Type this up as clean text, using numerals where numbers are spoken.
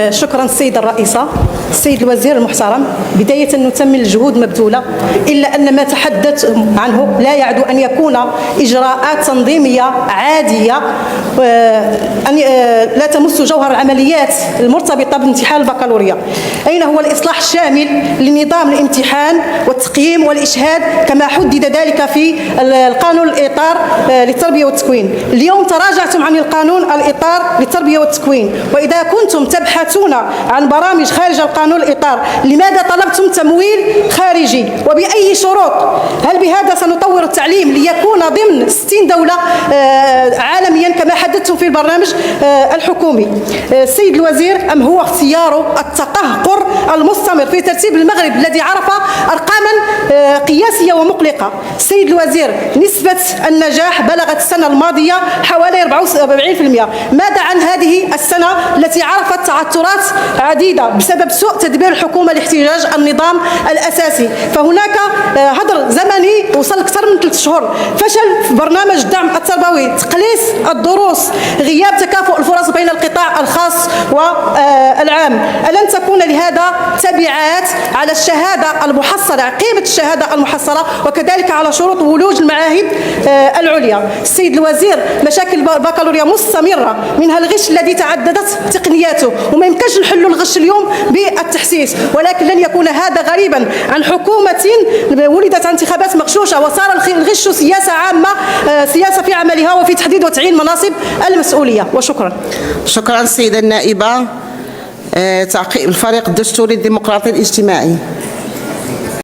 شكرا السيدة الرئيسة. السيد الوزير المحترم، بداية نثمن الجهود مبذولة، إلا أن ما تحدث عنه لا يعد أن يكون إجراءات تنظيمية عادية لا تمس جوهر العمليات المرتبطة بامتحان البكالوريا. أين هو الإصلاح الشامل لنظام الامتحان والتقييم والإشهاد كما حدد ذلك في القانون الإطار للتربية والتكوين؟ اليوم تراجعتم عن القانون الإطار للتربية والتكوين، وإذا كنتم تبحثون عن برامج خارج القانون الإطار، لماذا طلبتم تمويل خارجي وبأي شروط؟ هل بهذا سنطور التعليم ليكون ضمن 60 دولة عالميا كما حددتم في البرنامج الحكومي؟ السيد الوزير، أم هو اختيار التقهقر المستمر في ترتيب المغرب الذي عرف أرقاما قياسية ومقلقة؟ السيد الوزير، نسبة النجاح بلغت السنة الماضية حوالي 44%. ماذا عن هذه السنة التي عرفت تعثرات عديدة بسبب سوء تدبير الحكومة لاحتجاج النظام الأساسي؟ فهناك هدر زمني وصل أكثر من 3 شهور، فشل في برنامج الدعم التربوي، تقليص الدروس، غياب تكافؤ الفرص بين القطاع الخاص والعام. ألن تكون لهذا تبعات على الشهادة المحصلة، قيمة الشهادة المحصلة، وكذلك على شروط ولوج المعاهد العليا؟ السيد الوزير، مشاكل البكالوريا مستمرة، منها الغش الذي تعددت تقنياته، وما يمكنش نحلوا الغش اليوم بالتحسيس، ولكن لن يكون هذا غريبا عن حكومة ولدت عن انتخابات مغشوشة، وصار الغش سياسة عامة، سياسة في عملها وفي تحديد وتعيين مناصب المسؤولية. وشكرا. شكرا السيدة النائبة. تعقيب الفريق الدستوري الديمقراطي الاجتماعي.